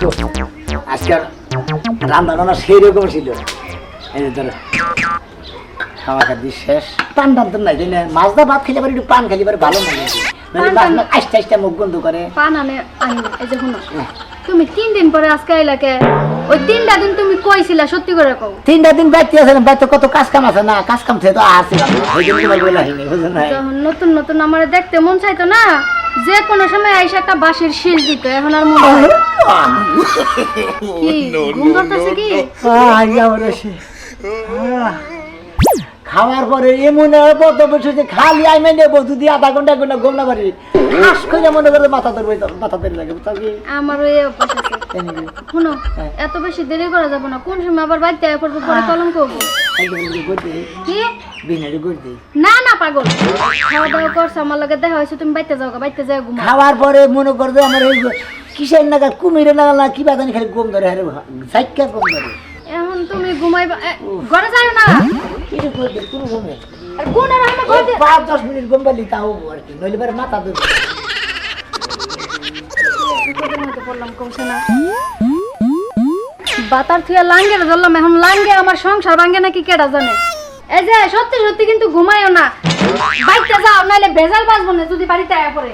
তো আজকে রান্না বান্না সেই রকম ছিল। এই যে ধরো খাওয়া খাদ্য শেষ, পান টান তো নাই তাই না? মাছ দা ভাত খেলে পারে, একটু পান খেলে পারে ভালো লাগে, আস্তে আস্তে মুখ বন্ধ করে। পান আনে আনি এই যে শুনো, তুমি 3 দিন পরে আজকে আইলাকে, ওই 3টা দিন তুমি কইছিলা সত্যি করে কও? 3টা দিন বাইতে আছেন, বাইতে কত কাজ কাম আছে না, কাজ কাম থেকে তো আসছিলাম ওই জন্য তোমার বলা হয়নি, বুঝলেন না? যখন নতুন নতুন আমার দেখতে মন চাইতো না, যে কোনো সময় আইসা একটা বাঁশের শিল দিত, এখন আর মন হয় কি ঘুম ধরতেছে কি? খাওয়ার পরে এমন বদ্ধ বসে খালি আইমে নেবো, যদি আধা ঘন্টা ঘন্টা ঘুম না পারি খাস করে মনে করে মাথা ধরবে, মাথা ধরে লাগে। আমারও এই অভ্যাস আছে। শুনো, এত বেশি দেরি করা যাবে না, কোন সময় আবার বাইতে আয় পড়বো, পরে কলম করবো। কি না না পাগল, খাওয়া দাওয়া করছো, আমার লগে দেখা হয়েছে, তুমি বাইতে যাও, বাইতে যাও ঘুমা। খাওয়ার পরে মনে করবে আমার এই কিসের নাগাল কুমিরে নাগাল না কি বাদানি খালি ঘুম ধরে, আরে সাইকা ঘুম ধরে। এখন তুমি ঘুমাইবা, ঘরে যাও না, কিছু করবে কোনো ঘুমে আর গুণ আর আমার ঘরে 5-10 মিনিট ঘুম পারলি তাও আর কি, নইলে পরে মাথা ধরবে। বললাম কমছে না, বাতার থুয়া লাঙ্গে ধরলাম, এখন লাঙ্গে আমার সংসার ভাঙ্গে নাকি কেডা জানে। এই যে সত্যি সত্যি কিন্তু ঘুমাইও না, বাইতে যাও, নাইলে ভেজাল বাজবো না যদি বাড়িতে আয়া পড়ে।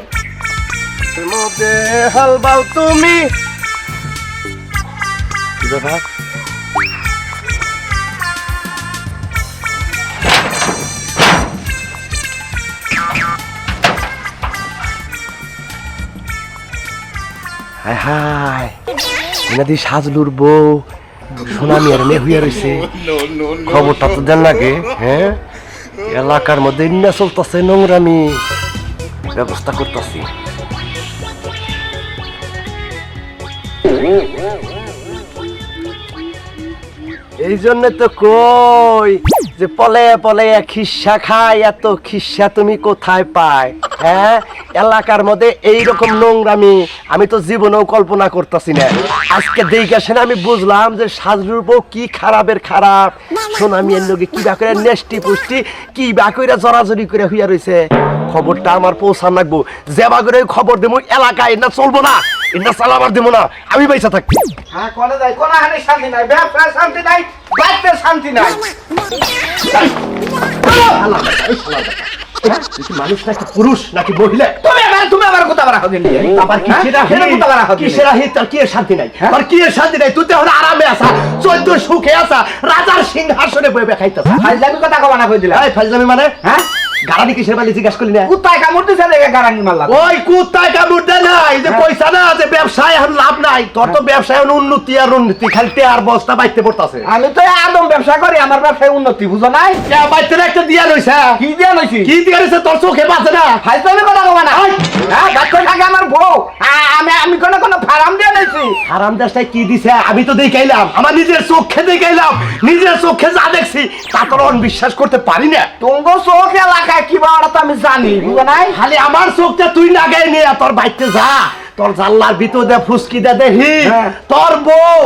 মধ্যে হালবাও তুমি দাদা, হায় হায় এনাদি সাজলুর বউ সোনা মিয়ার মেয়ে হইয়া রয়েছে, খবরটা তো দেন লাগে। হ্যাঁ, এলাকার মধ্যে ইন্না চলতেছে নোংরামি, ব্যবস্থা করতেছি। এই জন্য তো কই যে পলে পলে খিস্সা খায়, এত খিস্সা তুমি কোথায় পায়? হ্যাঁ, এলাকার মধ্যে এইরকম নোংরামি আমি তো জীবনেও কল্পনা করতেছি না। আজকে দেখে আসেন আমি বুঝলাম যে সাজলুর বউ কি খারাপের খারাপ, সোনামিয়ার লোকে কি বা করে নেষ্টি পুষ্টি কি বা করে জড়াজড়ি করে হইয়া রয়েছে। খবরটা আমার পৌঁছান লাগবো, যেবা করে খবর দেবো এলাকায়, না চলবো না, এটা চালাবার দেবো না, আমি পয়সা থাকবো। হ্যাঁ, কোনে যাই, কোনে হানে শান্তি নাই, ব্যবসায় শান্তি নাই, বাইতে শান্তি নাই। মানুষ নাকি পুরুষ নাকি মহিলা? তুমি আবার কথা বলা হবে নিয়ে, আবার কি সেটা কথা বলা হবে? কি সেটা হি তার কি এর শান্তি নাই? আর কি এর শান্তি নাই? তুই তো এখন আরামে আসা, 14 সুখে আসা, রাজার সিংহাসনে বসে খাইতাছ। ফাইজলামি কথা কবা না কই দিলা? এই ফাইজলামি মানে? হ্যাঁ, গারানি কিসের বালি জিজ্ঞাসা করলি না? কুত্তায় কামড় দিছে দেখে গারানি মারলা। ওই কুত্তায় কামড় দেয় না, এই যে পয়সা না, যে ব্যবসায় এখন লাভ নাই, তোর তো ব্যবসায় উন্নতি আর উন্নতি, খালি আর বস্তা বাইতে পড়তাছে। আমি তো আদম ব্যবসা করি, আমার ব্যবসায় উন্নতি বুঝো নাই? বাইতে একটা দিয়া রইছে, কি দিয়া লইছি? কি দিয়া রইছে তোর চোখে বাজে না? ফাইজলামি কথা কবা না। হ্যাঁ, বাচ্চা থাকে আমার বউ, আমি কোনো ফার্ম দিয়ে লইছি। হারাম দেশটাই কি দিছে আমি তো দেখাইলাম, আমার নিজের চোখে দেখাইলাম, নিজের চোখে যা দেখছি তা তোর বিশ্বাস করতে পারি না। তুঙ্গ চোখ এলাকায় কি বাড়া তো আমি জানি, বুঝো নাই? খালি আমার চোখটা তুই লাগাই নিয়ে তোর বাইতে যা, তোর জানলার ভিতর দে ফুসকি দে দেখি তোর বউ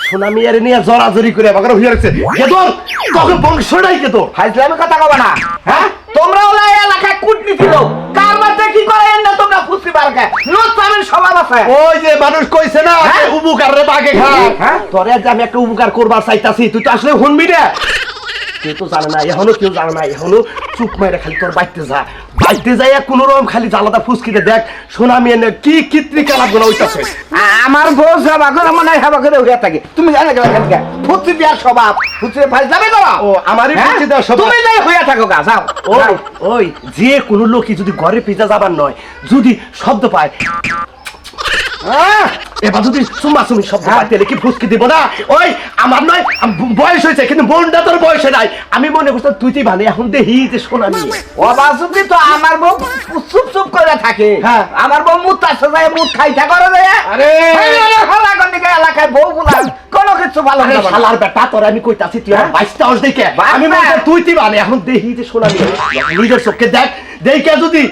সোনা মিয়ার নিয়ে জড়াজড়ি করে বাগার হইয়া রয়েছে। তোর তোকে বংশটাই কে তোর? ফাইজলামি কথা কবা না। হ্যাঁ, তোমরা ওলা এলাকায় কূটনীতি লোক, কার মধ্যে কি করে না তোমরা ফুসকি বারকে লোকসামের স্বভাব আছে। ওই যে মানুষ কইছে না উপকার রে বাগে খায়, হ্যাঁ, তোরে যে আমি একটা উপকার করবার চাইতাছি, তুই তো আসলে শুনবি না। কেউ তো জানে না, এখনো কেউ জানে না, এখনো চুপ মাইরে খালি তোর বাইতে যা, বাইতে যাই কোন রকম খালি জ্বালাটা ফুসকিতে দেখ সোনা মেয়ে কি কৃত্রিক লাভ গুলো হইতাছে। আমার বউ সেবা করে মনে হয় সেবা করে উঠে থাকে, তুমি জানো কেন? ফুচি দেওয়ার স্বভাব, ফুচি ফাইজলামি করো। ও আমারই ফুচি দেওয়ার স্বভাব। তুমি যাই হইয়া থাকো গা, যাও। ওই ওই যে কোনো লোকই যদি ঘরে পিজা যাবার নয়, যদি শব্দ পায়, এবার যদি সুমাসুমি শব্দ পায় তাহলে কি ফুসকি দিব না? ওই আমার নয় বয়স হয়েছে, কিন্তু বোনটা তোর বয়সে নাই, আমি মনে করতাম তুই তুই ভালো, এখন দেখি যে সোনা নিয়ে অবাসুকি তো আমার বউ চুপ চুপ করে থাকে। হ্যাঁ, আমার বউ মুখ তাছে যায়, মুখ খাইটা করে দেয়। আরে এলাকায় বউ গুলা কোনো কিছু ভালো না। শালার বেটা তোর আমি কইতাছি তুই আমার 22 টাউস দেখে, আমি মনে করতাম তুই তুই ভালো, এখন দেখি যে সোনা নিয়ে নিজের চোখে দেখ, দেখে যদি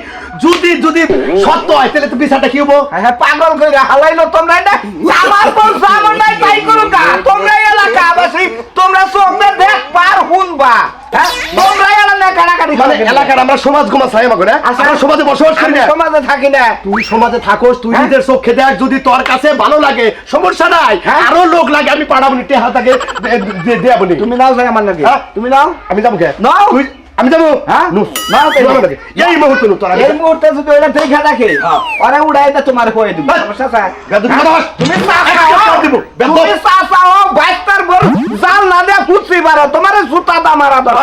যদি যদি সত্য হয় তাহলে তো বিচারটা কি হবো? হ্যাঁ, পাগল করে হালাইলো তোমরা না। আমার বউ সামন নাই তাই করুক, তোমরা এলাকা আবাসী, তোমরা চোখে দেখ পার হুনবা। হ্যাঁ, তোমরা এলাকা কাটাকাটি মানে এলাকার আমরা সমাজ গোমা ছাই আমাকে না আমরা সমাজে বসবাস করি আমি না সমাজে থাকি না। তুই সমাজে থাকোস তুই হ্যাঁ? নিজের চোখে দেখ যদি তোর কাছে ভালো লাগে সমস্যা নাই হ্যাঁ? আরো লোক লাগে আমি পাঠাবো টেহা তাকে দেয়া বলি তুমি নাও যাই আমার নাকি হ্যাঁ? তুমি নাও আমি যাবো কে নাও। তুই আমি যাবো হ্যাঁ? নু নাও তাই। নাও নাকি? এই মুহূর্তে নু তোর এই মুহূর্তে যদি ওটা দেখে রাখে হ্যাঁ। ওরা উড়াই দে তোমার কয়ে দিব সমস্যা আছে? তুমি তুমি চাচাও বাইস্তার বল জাল না দে ফুটছি পারো তোমার জুতা দা মারা দাও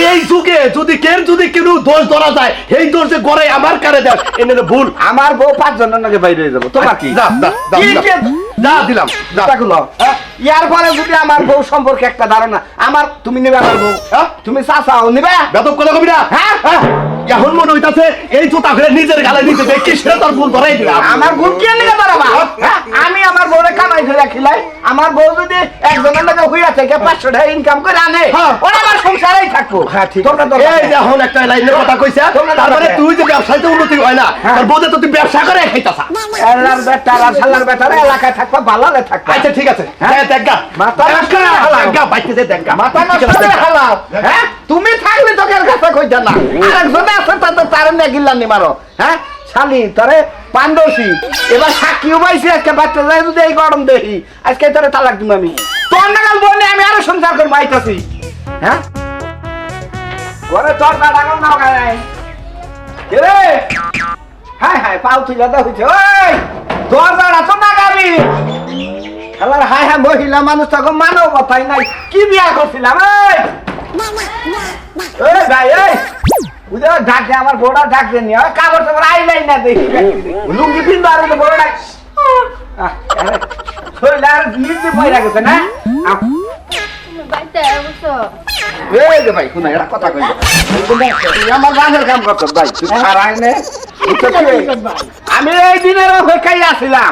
এই যুগে যদি কেউ কেউ দোষ ধরা যায় এই দোষ যে গড়ে আমার কারে দেয় এনে ভুল আমার বউ 5 জনের নাকি বাইরে হয়ে যাবো তোমার কি যা যা যা, কি যা। যে- যা দিলাম যা জুতা খুলো। ইয়ার পরে যদি আমার বউ সম্পর্কে একটা ধারণা আমার তুমি নেবে আমার বউ হ্যাঁ? তুমি চাচাও নিবে বেদব কথা কবি না হ্যাঁ? এখন মনে হইতাছে এই জুতা ফেলে নিজের গালে নিতে দেখি সে তোর ভুল ধরাই দিলাম আমার বউ কে নিয়ে দাঁড়াবা হ্যাঁ? আমি আমার বউরে কামাই করে খিলাই আমার বউ যদি একজনের লাগে হইয়া থেকে 500 টাকা ইনকাম করে আনে হ্যাঁ। ওরা আমার সংসারেই থাকবো হ্যাঁ ঠিক তোমরা দরকার এই নেই। যে এখন একটা লাইনের কথা কইছে তোমরা দরকার তারপরে নেই। তুই যে ব্যবসায়তে উন্নতি হয় না হ্যাঁ। তোর বউদের তো তুই ব্যবসা করে খাইতাছা এলার বেটা আর শালার বেটারে এলাকায় থাকবা ভালোলে থাকবা আচ্ছা ঠিক আছে হ্যাঁ? হ্যাঁ দেখা মাথা নষ্ট করে হালাও। দেখা বাইতে দে দেখা মাথা নষ্ট করে হালাও হ্যাঁ তুমি থাকলে তোকে আর কাছে কইতা না আরেকজনে আছে তার নিয়ে গিল্লানি মারো হ্যাঁ শালি তোরে পান্ডসি এবার সাক্ষীও পাইছি আজকে বাচ্চা যায় যদি এই গরম দেখি আজকে তোরে তালাক দিব আমি তোর নাগাল বনে আমি আরো সংসার করে মাইতাছি হ্যাঁ ঘরে তোর দাঁড়াগাল নাও গায় রে হাই হাই পাও তুই দাদা হইছে ওই তোর দাঁড়া তো না গাবি খেলার হাই হাই মহিলা মানুষ তখন মানব কথাই নাই কি বিয়া করছিলাম এই ভাই এই উদে ডাকে আমার বড়া ডাকতে নি কাগজ তো আইলাই না দেখি লুঙ্গি পিন্দা আর বড় ডাক শরীর আর নিজে পয়রা গেছে না বাইতে অবশ্য এই যে ভাই শুনা এটা কথা কই তুই আমার বাসের কাম করছ ভাই তুই খারাই নে আমি এই দিনের অপেক্ষায় আসছিলাম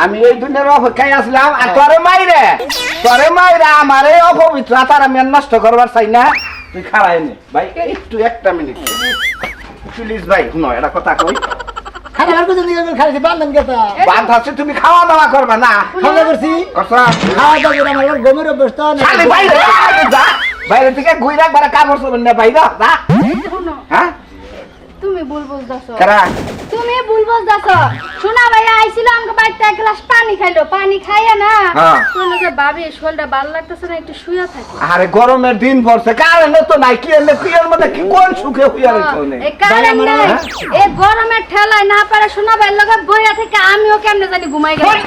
আমি এই দিনের অপেক্ষায় আসলাম আর তোরে মাইরে আমার এই অপবিত্রতার আমি আর নষ্ট করবার চাই না তুই খারাই নে ভাই একটু একটা মিনিট প্লিজ ভাই শুনো এটা কথা কই খানা আর কোথাও নিয়ে খাইছি বান্ধন গেছে বাদ আছে তুমি খাওয়া দাওয়া করবা না খাওয়া করছি কসা খাওয়া দাওয়া করে আমার গমের অভ্যস্ত খালি বাইরে যা বাইরে থেকে ঘুরে একবার কাপড় চোপড় না বাইরে যা শুনো হ্যাঁ তুমি ভুল বুঝতেছো কারা তুমি ভুল বুঝতেছো শোনা ভাইয়া আইছিল আমাকে বাড়িতে এক গ্লাস পানি খাইলো পানি খাইয়া না হ্যাঁ। তুমি যে ভাবি শরীরটা ভালো লাগতেছে না একটু শুয়ে থাকি আরে গরমের দিন পড়ছে কারণ তো নাই কি এনে কি এর মধ্যে কি কোন সুখে হইয়া রইছো নে এই কারণ নাই এই গরমের ঠেলায় না পারে শোনা ভাইয়ের লগে বইয়া থেকে আমিও কেমনে জানি ঘুমাই গেলাম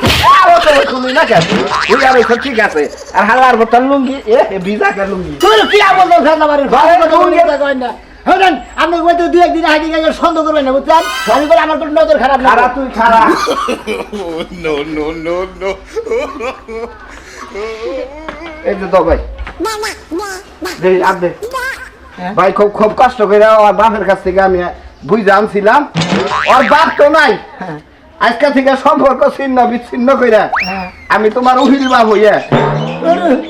ও তো তুমি না কেন হইয়া রইছো ঠিক আছে আর হালার বোতল লুঙ্গি এ ভিজা কে লুঙ্গি তুই কি আবল খানা বাড়ির ঘরে কথা বলি কই না হলেন আপনি কইতে দুই একদিন হাইডি গেলে সন্দেহ করবেন না বুঝছেন আমি বলে আমার কোনো নজর খারাপ না খারা তুই খারা এই যে তো ভাই দেই আদে ভাই খুব খুব কষ্ট করে ওর বাপের কাছ থেকে আমি বুঝে আনছিলাম ওর বাপ তো নাই আজকে থেকে সম্পর্ক ছিন্ন বিচ্ছিন্ন কইরা আমি তোমার উহিল বাপ হইয়া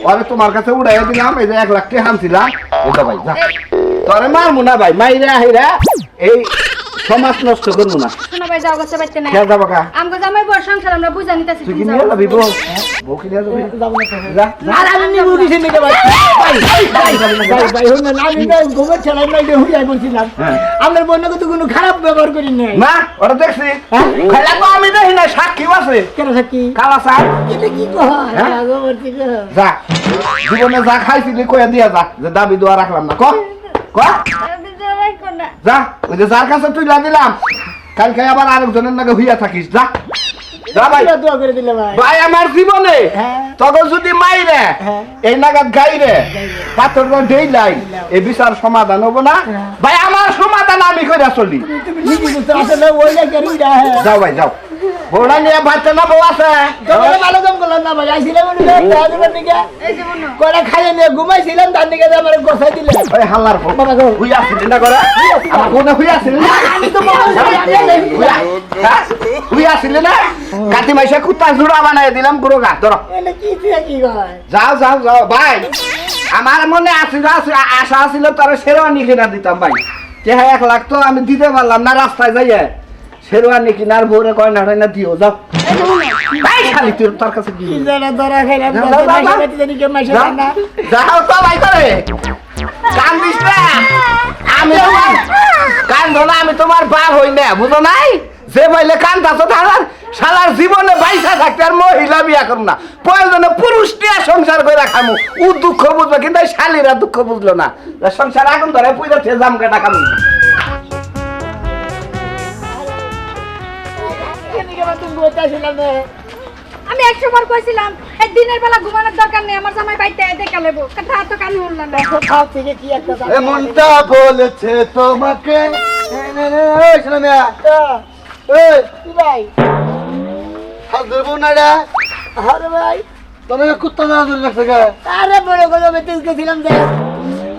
ওরে তোমার কাছে উড়াইয়া দিলাম এই যে 1 লাখ টাকা আনছিলাম এই তো ভাই যা তোরে মারমু না ভাই মাইরা হাইরা এই সমাজ নষ্ট করবো না শোনা ভাই যাও গেছে বাইতে না কে যাবো কা আমগো জামাই বড় সংসার আমরা বুঝা নিতেছি তুই কি নিয়ে যাবি বউ বউ কি নিয়ে যাবি যা আর আমি নিবো কিসে নিতে ভাই ভাই হল না আমি তো গোবর ছেলাই নাই হুই আই বলছিলাম আমার বোনকে তো কোনো খারাপ ব্যবহার করি নাই না ওরা দেখছি খাইলা তো আমি দেখি না সাক্ষী আছে কেন সাকি কালা সার এটা কি কয় গোবর থেকে যা জীবনে যা খাইছিলি কইয়া দিয়া যা যে দাবি দোয়া রাখলাম না ক ক যা ওই যে যার কাছে তুই দিলাম কালকে আবার আরেকজনের নাকি হইয়া থাকিস যা যা ভাই দোয়া করে দিলে ভাই ভাই আমার জীবনে তখন যদি মাইরে এই নাগাদ গাইরে পাথর ঢেই লাই এই বিচার সমাধান হবো না ভাই আমার সমাধান আমি কইরা চলি তুমি ঠিকই বুঝতে আসলে ওই জায়গায় রুইরা যাও ভাই যাও বড়া নিয়ে ভাতে না বউ আছে তোমরা ভালো কাম করলাম না ভাই আইছিলাম দাদুর নিকে এই যে মনো করে খাইয়ে নিয়ে ঘুমাইছিলাম তার নিকে আমার গোছাই দিলে ওই হাল্লার ফোন বাবা গো হইয়া আসিলি না করে আমার কোনে হইয়া আসিলি না আমি তো বড় হইয়া আসিলি না কাটি মাইসা কুত্তা জুড়া বানাই দিলাম গুরু গা ধরো এটা কি থেকে কি কয় যাও যাও যাও ভাই আমার মনে আশা আছিল তোর শেরওয়ানি কিনা দিতাম ভাই কে 1 লাখ তো আমি দিতে পারলাম না রাস্তায় যাইয়ে শেরওয়ানি কিনার ভোরে কয়না টয়না দিও যাও ভাই খালি তোর কাছে কি জানা ধরা খাইলাম যাও, যাও, যাও। জানি কে মাইছে না যাও তো ভাই করে কান্দিস না আমি তোমার কান্দো না, আমি তোমার বাপ হই না, বুঝো নাই? যে বলে কান্দাছো তার শালার জীবনে বাইসা থাকতে আর মহিলা বিয়া করব না, প্রয়োজনে পুরুষ নিয়ে সংসার করে রাখামু। ও দুঃখ বুঝবে কিন্তু এই শালিরা দুঃখ বুঝলো না। সংসার আগুন ধরে পুজো থেকে জাম কাটা খামু। আমি 100 বার কইছিলাম এই দিনের বেলা ঘুমানোর দরকার নেই, আমার জামাই বাইতে দেখে লেবো, কথা তো কানে শুনলাম না। কোথাও থেকে কি একটা এমনটা বলেছে তোমাকে এই শোনো মিয়া এই কি ভাই? হাত ধরবো না রে আরে ভাই, তোমাকে কুত্তা না ধরে রাখছে কে আরে বড় কথা বেতেস গেছিলাম যে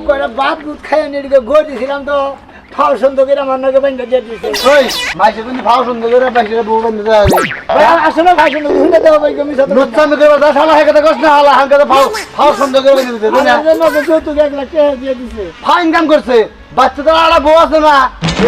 কয়টা ভাত দুধ খাই এদিকে গড় দিছিলাম তো ফাও সুন্দর করে আমার নাকে বাইন্ধা দিয়ে দিছে। ওই মাইসে কিন্তু ভাও সুন্দর করে বাইসে বউ বন্ধ দেয় আসলে ভাই সুন্দর শুনে দেওয়া ভাই কমি সাথে নুচ্ছামি করে দা শালা হেকে কষ্ট না হালা হাঙ্কে ভাও সুন্দর করে বেঁধে দিতে না যৌতুক 1 লাখ টাকা দিয়ে দিছে। ফাইন কাম করছে বাচ্চাদের আড়া বউ আছে না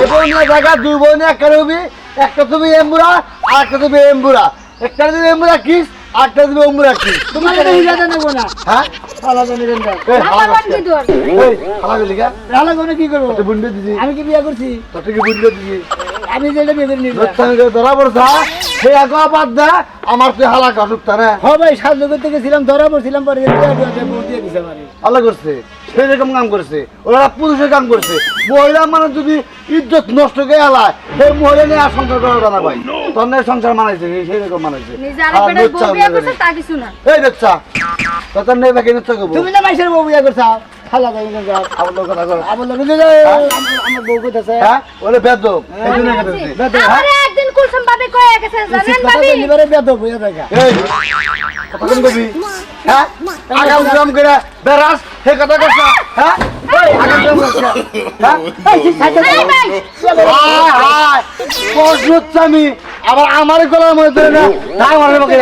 এ বউ নিয়ে জায়গা দুই বউ নিয়ে একটা রবি একটা তুমি এমবুড়া আর একটা তুমি এমবুড়া একটা তুমি এমবুড়া কিস আটটা তুমি এমবুড়া কিস তোমার এটা হিসাবে নেব না। হ্যাঁ আলাদা নেবেন না। এই হালা আমার করছে কি দোর এই হালা গলি কা আলাদা করে কি করবো? তো বুন্ডে দিদি আমি কি বিয়ে করছি? তো কি বুন্ডে দিদি আমি যেটা বিয়ে করে নিলাম। নুচ্ছামি করে ধরা পড়ছা সে আগা বাদ দা আমার তুই হালা কাটুকতা না হ ভাই সাহায্য করতে গেছিলাম, ধরা পড়ছিলাম, পরে বউ দিয়ে দিছে আমার। ভালো করছে সেরকম কাম করছে ওরা পুরুষের কাম করছে মহিলা মানে যদি ইজ্জত নষ্ট করে এলায় সেই মহিলা নিয়ে আর সংসার করা জানা ভাই তন্নের সংসার মানাইছে সেরকম মানাইছে নিজে আরেক বেটার বউ বিয়ে করছে তা কিছু না। এই দেখছা তখন নেই বাকি নিচ্ছ করবো তুমি না মাইশের বউ বিয়ে করছো? খালা যাই না যাও। আমার লোক কথা কর আমার লোক আমার বউ কোথাছে? হ্যাঁ ওরে বেদ এই জন্য কেটেছে আমারে একদিন কুলসুম ভাবি কয়ে গেছে জানেন ভাবি এবারে বেদ হয়ে থাকে। এই কতক্ষণ কবি হ্যাঁ আগাম গ্রাম করে বেরাস হে কথা করছ হ্যাঁ এই আগাম গ্রাম করছ হ্যাঁ এই ভাই হায় হায় আমি আবার আমার গলার মধ্যে ধরে না তাই মারবে বকে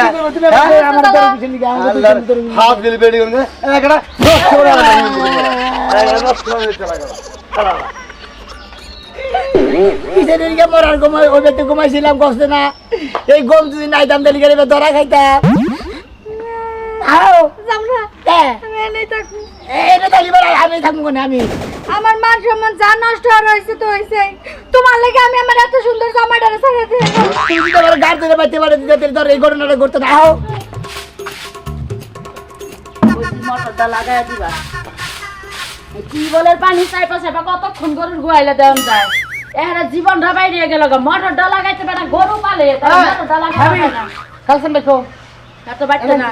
আমার দরে পিছনে দিকে আমার পিছনে দরে হাত গেলে বেড়ে গেল একটা নষ্ট করে নষ্ট করে চলা গেল পিছনে দিকে মরার ঘুমাই ওই ব্যক্তি ঘুমাইছিলাম কষ্ট না। এই গম যদি নাই দাম দিলে গেলে ধরা খাইতাম। আও জামরা হ্যাঁ আমি এনেই থাকবো। এটা তাহলে এবার আমি থাকবো না। আমি আমার মান সম্মান যা নষ্ট হয়েছে তো হয়েছে, তোমার লাগে আমি আমার এত সুন্দর জামাইটারে ছেড়ে দিয়ে তুমি যদি আমার গাড়ি ধরে বাইতে পারে দিতে ধর এই ঘটনাটা করতে না। আও মোটরটা লাগাই দিবা। কি বলে পানি চাইপা চাইপা কতক্ষণ গরুর গোয়াইলে দেওয়া যায়। এখানে জীবনটা বাইরে গেল মোটরটা লাগাইতে বেটা গরু পালে মোটরটা লাগাই না কালসন দেখো এত বাড়তে না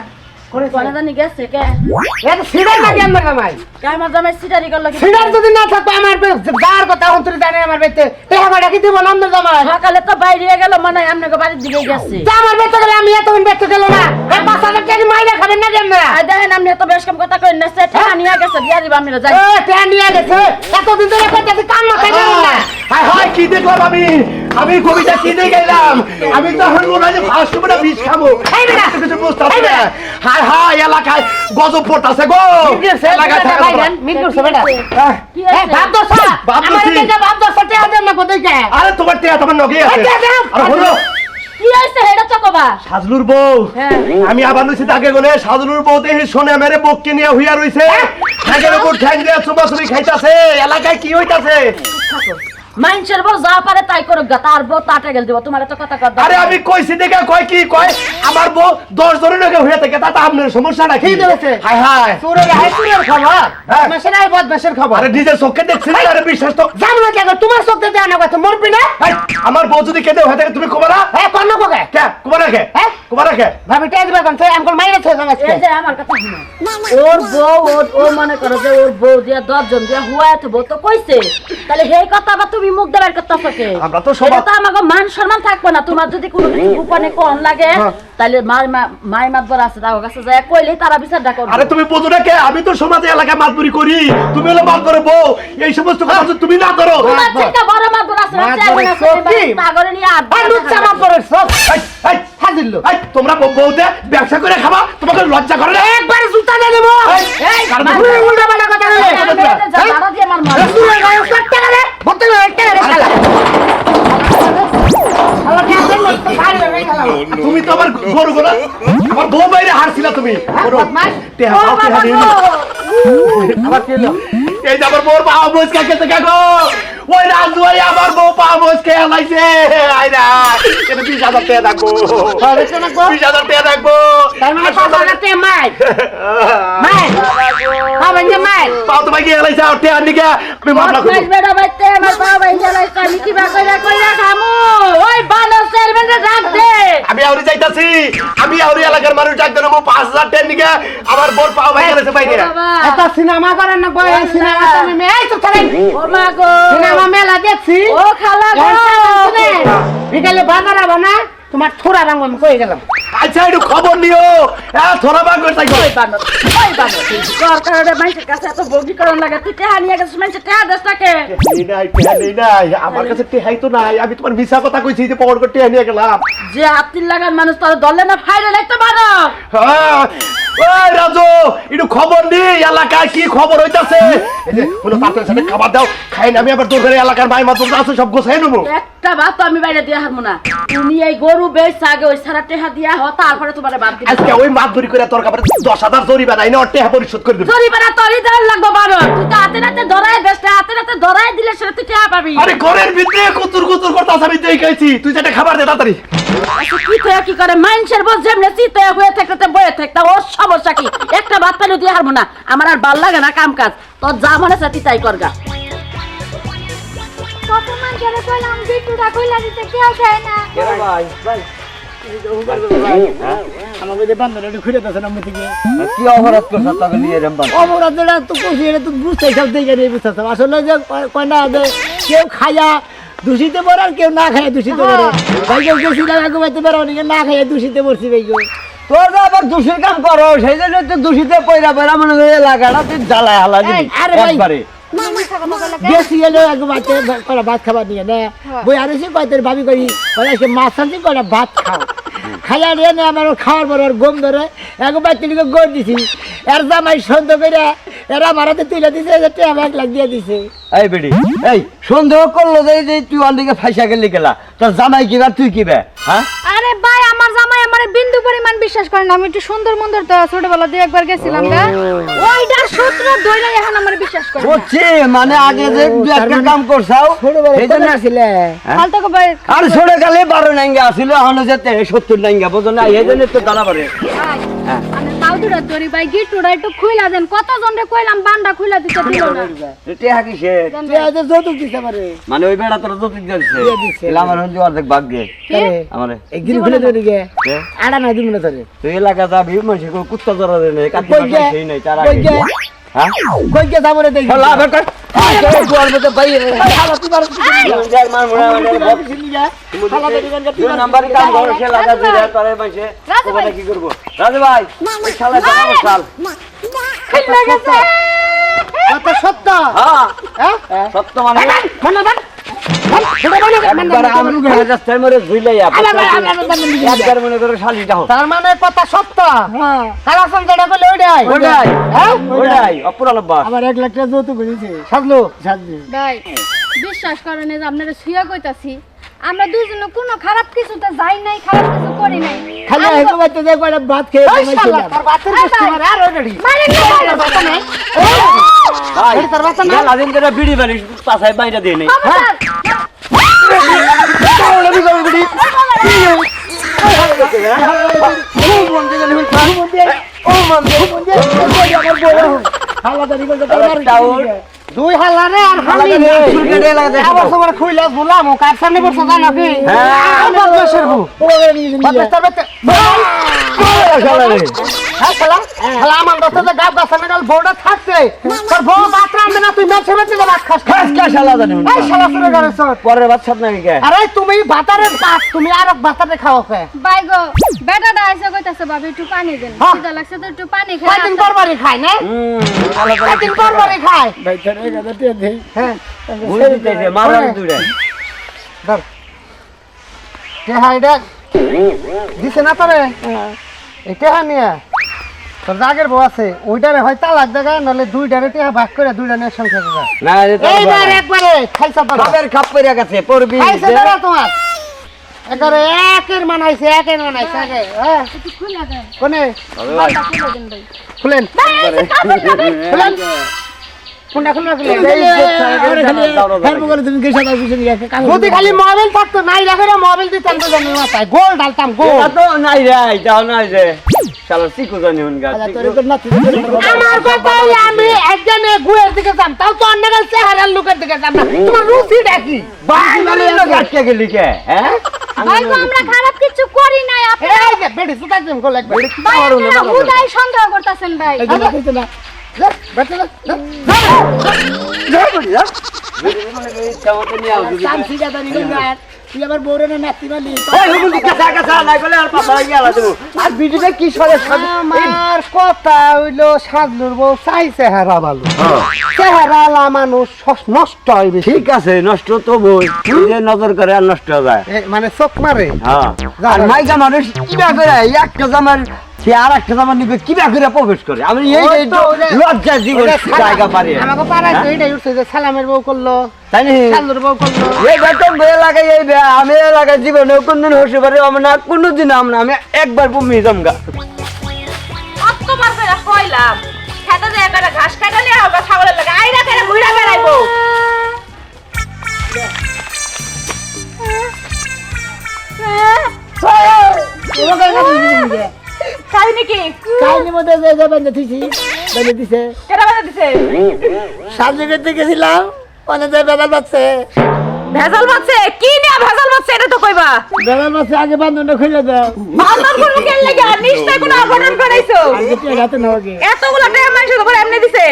কোনে জানি গেছে কে এত সিডার না কেন জামাই? আমার জামাই সিটারি করলো কি সিডার যদি না থাকতো আমার গার কথা অন্তরে জানে আমার বেতে টাকা কয়টা কি দিব নাম জামাই? সকালে তো বাইরে গেল মনে হয় আপনাকে বাড়ির দিকে গেছে। তা আমার বেতে গেলে আমি এতক্ষণ বেতে গেল না। এই 5,000 টাকা মাইনে খাবেন না কেন? আর দেখেন আপনি এত বেশ কম কথা কই না টাকা নিয়ে গেছে বিয়া দিবা আমরা যাই এ ট্রেন নিয়ে গেছে এতদিন ধরে কইতাছি কাম না খাইবেন না। হায় হায় কি দেখলাম আমি কবিতা কি দেখে গেলাম আমি তখন মনে হয় ফার্স্ট করে বিষ খাবো কিছু বুঝতে না হায় হায় এলাকায় গজব পড়তাছে গো এলাকায় থাকা মিট করছ বেটা। কি এ হয়েছে? ভাব দোসা ভাব আমার দোষী। বেটা ভাব দোসা টাকা দেন না কোথায় কে? আরে তোমার টিয়া তোমার নগে আছে আরে হলো কি হয়েছে এটা তো কবা সাজলুর বউ হ্যাঁ আমি আবার নইছি তাকে গলে সাজলুর বউ দেখি শোনে মেরে বককে নিয়ে হইয়া রইছে ঠ্যাঙ্গের উপর ঠ্যাং দিয়ে চুবাচুবি খাইতাছে এলাকায় কি হইতাছে মানুষের বউ যা পারে তাই করুক গা তার বউ তাটে গেল দিব তোমার তো কথা কথা আরে আমি কইছি দেখে কয় কি কয় আমার বউ 10 জনের লগে হইয়া থাকে তাতে আপনার সমস্যা নাকি কি হয়েছে? হায় হায় তোরে হাই তোর খবর হ্যাঁ। মাসের আই বদমাশের খবর। আরে নিজের চোখে দেখছি না, আরে বিশ্বাস তো জানো না কেন তোমার চোখে দেয়া না কথা মরবি না? এই, আমার বউ যদি কেঁদে হয়ে থাকে তুমি কবা না এ কন্ন কোকে কে কবা না কে হ্যাঁ? কবা না কে ভাবি টাকা দিবা কোন আঙ্কল মাইরে থই আজকে। এই যে আমার কথা শুনো ওর বউ ও মনে করো যে ওর বউ দিয়া 10 জন দিয়া হুয়াতে বউ তো কইছে তাহলে সেই কথা বা তুমি মুখ দেবার কথা থাকে আমরা তো সবাই এটা তো আমাকে মান সম্মান থাকবে না তোমার যদি কোনো কিছু গোপনে কোন লাগে তাহলে মাই মাতবার আছে তার কাছে যায় কইলেই তারা বিচারটা করবে আরে তুমি বুঝো না কে আমি তো সমাজে এলাকায় মাতবুরি করি তুমি হলো মাত করে বউ এই সমস্ত কথা যদি তুমি না করো তোমার থেকে বড় মাতবার আছে না মাতবর চেয়ারম্যান আছে সত্যি? তাগরে নিয়ে আড্ডা আর লুচ্চা মাপ করে সব এই, এই, হাজিরলো। এই, তোমরা বউতে ব্যবসা করে খাবা তোমাকে লজ্জা করে না একবার জুতা দিয়ে দেবো। এই, কারণ তুই উল্টা পাল্টা কথা বলে। যারা দিয়ে আমার মার রসুলের গায়ে 60 টাকা দে, ভর্তি করে 1 টাকা দে শালা। শালা কে আসেন না, তো ভারী হয়ে গেল। তুমি তো আমার গরু গোলা আমার বউ বাইরে হারছিলা তুমি টেহা দাও, টেহা নিয়ে নাও। আবার কি হলো? এই যে আমার বউর পাও মুচকা খেতে গেছো ওই রাজু ভাই আমার বউ পাও মুচকে হালাইছে আইরা এটা 20,000 টাকা রাখবো 20,000 টাকা রাখবো তার মানে 5,000 টাকা মাই পাবেন যে মাই পাও তো ভাই কি হালাইছে আর টাকা নিকে আমি মামলা করব মাছ বেড়া বাইতে আমার বাবা ইঞ্জালাই আমি কি বা কইরা খামু ওই বানর চেয়ারম্যানরে ডাক দে আমি আউরি যাইতাছি আমি আউরি এলাকার মানুষ ডাক দেব 5,000 টাকা নিকে আমার বউর পাও ভাই হালাইছে বাইরে বাবা এটা সিনেমা করেন না কই সিনেমা তুমি এই তো চলেন ও মা গো সিনেমা মেলা দেখছি ও খালা গো বিকালে বাজার আবা না তোমার থোড়া রঙ আমি কই গেলাম আচ্ছা একটু খবর নিও হ্যাঁ থোড়া বাগ করতে ওই বানর সরকারে মানুষের কাছে এত বগীকরণ লাগে তুই টেহা নিয়ে গেছিস মানুষের টেহা দেশটাকে নেই নাই আমার কাছে টেহাই তো নাই আমি তোমার মিছা কথা কইছি যে পকড় করে টেহা নিয়ে গেলাম যে আত্মীর লাগান মানুষ তোর দলে না ফাইলে লাগতে পারো হ্যাঁ ওই রাজু একটু খবর নি এলাকায় কি খবর হইতাছে এই যে কোনো তাড়াতাড়ি সাথে খাবার দাও খাই না আমি আবার তোর ঘরে এলাকার ভাই মাত্র আছে সব গোছাই নেবো একটা ভাত আমি বাইরে দিয়ে হারবো না তুমি এই গরু বেশ আগে ওই সারা টেহা দিয়া হ তারপরে তোমার বাদ দিবি আজকে ওই মাছ ধরি করে তোর কাপড়ে 10,000 জরিমানা নাই না টেহা পরিশোধ করে দেব জরিমানা তোরই দেওয়ার লাগবো বারো তুই তো হাতে নাতে ধরাই দেশটা হাতে নাতে ধরাই দিলে সেটা তুই টেহা পাবি আরে ঘরের ভিতরে কুতুর কুতুর করতাছ আমি দেখাইছি তুই যেটা খাবার দে তাড়াতাড়ি আচ্ছা কি তো কি করে মানুষের বস যেমনে চিতে হয়ে থাকতে বয়ে থাকতে ওর সমস্যা কি একটা ভাত পেলে দিয়ে হারবো না আমার আর ভাল লাগে না কাম কাজ তোর যা মনে চাতি তাই করগা কত মানুষের কইলাম বিটুটা কইলা দিতে কেউ চায় না আমাকে যে বান্ধব একটু ঘুরে দাও না মতে গিয়ে কি অপরাধ করছ তোকে নিয়ে রম্বা অপরাধ যেটা তো কইছি এটা তো বুঝতে সব দেখে নেই বুঝতে আসলে যে কয় না যে কেউ খায়া দূষিতে পড়ে আর কেউ না খায় দূষিতে পড়ে ভাই কেউ গেছিলাম আগে বাইতে পারো না খাইয়া দূষিতে পড়ছি ভাই কেউ তোর তো আবার দূষিত কাম করো সেই জন্য তো দূষিত পয়রা পয়রা মনে করে লাগাটা তুই জ্বালায় হালা দিবি আরে ভাই। একবারে গেছি এলো আগে বাইতে কয়টা ভাত খাবার নিয়ে না বই আর এসে কয়তের ভাবি করি বলে সে মাছ আনছি কয়টা ভাত খাও খাইয়া নিয়ে নে আমার খাওয়ার পর ওর গম ধরে এক বাইতে লিখে গড় দিছি এর জামাই সন্দেহ করে এরা মারাতে তুলে দিছে টেপ 1 লাখ দিয়ে দিছে এই বেডি এই সন্দেহ করলো যে তুই অন্যদিকে ফাইসা গেলি গেলা তোর জামাই কি আর তুই কি বে হ্যাঁ আরে ভাই আমার জামাই আমারে বিন্দু পরিমাণ বিশ্বাস করে না আমি একটু সুন্দর মন্দর তো ছোটবেলা দিয়ে একবার গেছিলাম গা ওইটা সূত্র ধরে এখন আমার বিশ্বাস করে না বুঝছি মানে আগে যে তুই একটা কাম করছাও সেই জন্য আসলে ফালতু কো ভাই আর ছোট কালে 12 নাঙ্গা আছিল এখন যেতে 70 নাঙ্গা বুঝো না এই জন্য তো দানা পারে আমি পাউডার ধরি ভাই গিটুড়া একটু খুইলা দেন কত জনরে কইলাম বান্ডা খুইলা দিতে দিল না তে হাকি সে যৌতুক দিতে পারে মানে ওই বেড়া তোর যত দিছে দিছে। এলা আমার হন্দি অর্ধেক ভাগ্যে আমারে একদিন খুলে ধরে গে কে? আড়া না দিমু না ধরে তুই এলাকা যাবি মানুষ কুত্তা জরা দেয় না কাটি কই গে? সেই নাই তারা কই গে? হ্যাঁ কই গে যাবো রে দেখি চল আবার কর তোর মধ্যে ভাই শালা তুই বারো যার মার মোড়া মানে শালা বেরি গঞ্জা তুই নাম্বারই কাম করে সে লাগা দিলে তোরে মাইছে রাজু ওখানে ভাই। কি করব রাজু ভাই ওই শালা জানা শাল খুইলা গেছে কত সত্য হ্যাঁ হ্যাঁ সত্য মানে মনে বান একবার আমি রাস্তায় মরে ঝুইলাইয়া একবার মনে করে শালিটা হোক তার মানে কথা সত্য সারা সঞ্চয়টা করলে ওইটাই ওটাই হ্যাঁ ওটাই অপুরাল বাস আবার 1 লাখ টাকা যৌতুক করেছে সাজলো সাজলো ভাই বিশ্বাস করেন যে আপনারা শুয়া কইতাছি আমরা দুইজনে কোনো খারাপ কিছুতে যাই নাই খারাপ কিছু করি নাই খালি হেগো বাইতে যে কয়টা ভাত খেয়ে ঘুমাইছিলাম তোর ভাতের কাস্টমার আর ওইডি মানে তোর ভাত নাই ভাই তোর ভাত না লাদিন করে বিড়ি বাড়ি পাছায় বাইরে দিয়ে নেই দুই হালারে আর হালি আবার সবার খুইলা গুলাম কার সামনে বসে জানো কি বদমাশের বউ বদমাশের বেতে হ্যাঁ খেলা খেলা আমার দশটা গাব গাছানে গাল বউটা থাকছে তোর বউ বাতরা আনবে না তুই মেছে মেছে ভাত খাস খাস কা শালা জানি এই শালা শুরু করেছ পরের বাদ সাথ নাকি কে আরে তুমি ভাতারের ভাত তুমি আর ভাতারে খাও কে ভাই গো বেটাটা আইসা কইতাছে ভাবি একটু পানি দেন হ্যাঁ। খিদা লাগছে তো একটু পানি খাই কয়দিন পরবারই খায় না কয়দিন পরবারই খায় ভাই তোর এই কথা তে দে হ্যাঁ বুঝি দিতেছে মারার দুইটা ধর টেহা এটা দিছে না তোরে এই টেহা নিয়ে তোর জাগের বউ আছে ওইটারে হয় তালাক দেখা নাহলে দুইটারে টেহা ভাগ করে দুইটা নিয়ে সংসার করা না রে তো এইবার একবারে খাইছা পাবা বাবার খাপ পড়ে গেছে পড়বি খাইছে দাঁড়া তোমার একেবারে একের মানাইছে একের মানাইছে একে হ্যাঁ একটু খুলে দেন কোনে বারটা খুলে দেন ভাই খুলেন খুলেন কোনটা খুলে তুমি গেছে যদি খালি মোবাইল থাকতো নাই রাখে মোবাইল দিতাম তো জানি মাথায় গোল ঢালতাম গোল তো নাই রে এটাও নাই রে শালা শিখু জানি হুনগা আমার কথা হলো আমি একজনে গুয়ের দিকে যাম তাও তো অন্য গাল চেহারার লোকের দিকে যাম না তোমার রুচিটা কি বাঙালি লোক আটকে গেলি কে হ্যাঁ ভাই গো আমরা খারাপ কিছু করি নাই আপনি এই যে বেডি সুতা দিম গোল একবার ভাই আপনারা হুদাই সন্দেহ করতেছেন ভাই তুই আবার বউরে না নাতি মালি আর ভিডিওটা কি সরে আমার কথা হইলো সাজলুর বউ চাই চেহারা ভালো চেহারা মানুষ নষ্ট হয় বেশি ঠিক আছে নষ্ট তো বই যে নজর করে আর নষ্ট হয়ে যায় মানে চোখ মারে হ্যাঁ আর মাইকা মানুষ কিবা করে একটা জামার সে আর একটা জামার নিবে কিবা করে প্রবেশ করে আমি এই লজ্জা জীবন জায়গা পারি আমাকে পাড়ায় তো এইটাই উঠছে যে সালামের বউ করলো তাই নি সাজলুর বউ করলো এই বেতন বই লাগাই এই আমি এলাকায় জীবনে কোনদিন হতে পারে আমরা কোনোদিন আমরা আমি একবার বমি জমগা কতবার করে কইলাম খেতে যে একটা ঘাস কাটা নিয়ে হবে ছাগলের লাগে আইরা করে ঘুরে বেড়াইবো খাই নাকি কাহিনী মধ্যে বেঁধে দিছি বেঁধে দিছে কেটা বাজা দিছে সামনে করতে গেছিলাম অনেক বেড়াল পাচ্ছে ভেজাল বাচ্চে কি নিয়ে ভেজাল বাচ্চে এটা তো কইবা বেড়াল পাচ্ছে আগে বান্ধবটা খুলে দাও বান্দর করব কেন লাগে আর নিশ্চয় কোনো অঘটন করাইছো আগে তুই হাতে নাও আগে এতগুলো টাকা মানুষ তো এমনি দিছে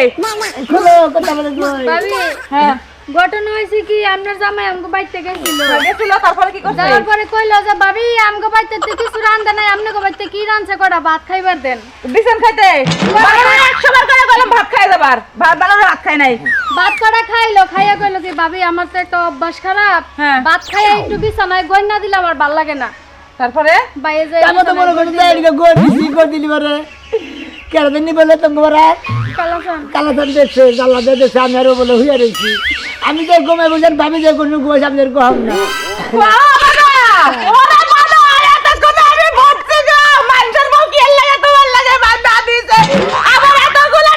খুলো কথা বলে কই ভাবি হ্যাঁ ঘটনা হয়েছে কি আপনার জামাই আমগো বাইতে গেছিল গেছিল তারপরে কি করছে যাওয়ার পরে কইলো যে ভাবি আমগো বাইতে তো কিছু রান্দা নাই আমগো বাইতে কি রানছে কটা ভাত খাইবার দেন দিছেন খাইতে 100 বার করে কইলাম ভাত খাই যাবার ভাত বানানো ভাত খাই নাই ভাত কটা খাইলো খাইয়া কইলো কি ভাবি আমার তো একটা অভ্যাস খারাপ হ্যাঁ। ভাত খাইয়া একটু বিছানায় গয়না দিলে আমার ভাল লাগে না তারপরে বাইরে যাই আমি তো মনে করি যে এদিকে গোল দিছি গোল দিলি পারে কেন দিন বলে তোমার কালাচান দেখছে জানলা দিয়ে দেখছে আমি আরো বলে হুইয়া রয়েছি আমি যে ঘুমে বুঝেন ভাবি যে কোনো ঘুমাই আপনাদের ঘুম না ওরা মানো এত কথা আমি বলছি গো মানুষের বউ কি লাগে তোমার লাগে বান্দা দিছে আবার এতগুলো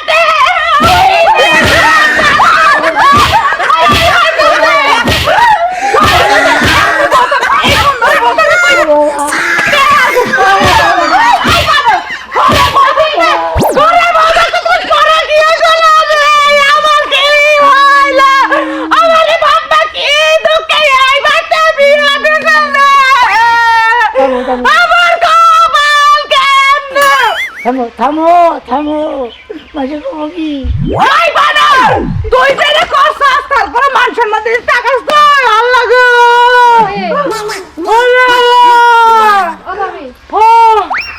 থামো থামো থামো মাঝে কমো কি ওই বানর তুই যেটা করছস তারপরে মানুষের মধ্যে টাকাস তো আল্লাহ গো ও ভাবি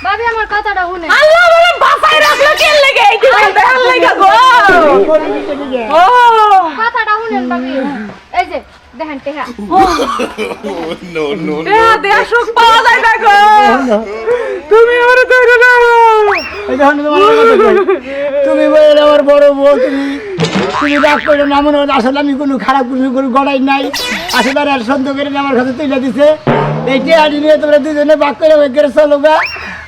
ভাবি আমার কথাটা শুনে আল্লাহ বলে বাঁচাই রাখলো কে লাগে এই কি দেখার লাগা গো ও কথাটা শুনেন ভাবি এই যে দেখেন টেহা দেয়া সুখ পাওয়া যায় না গো তুমি ওরে ধরে না তুমি বলে আমার বড় বউ তুমি রাগ করে না মনে হয় আসলে আমি কোনো খারাপ কোনো গড়াই নাই আসলে আর সন্দেহ করে আমার কাছে তুলে দিছে এইটি আনি নিয়ে তোমরা দুজনে ভাগ করে ওই করে চলো গা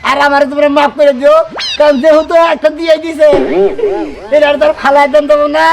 আর আমার তোমরা মাফ করে দিও কারণ যেহেতু একটা দিয়ে দিছে এটা তোর খালাই দেন দেবো না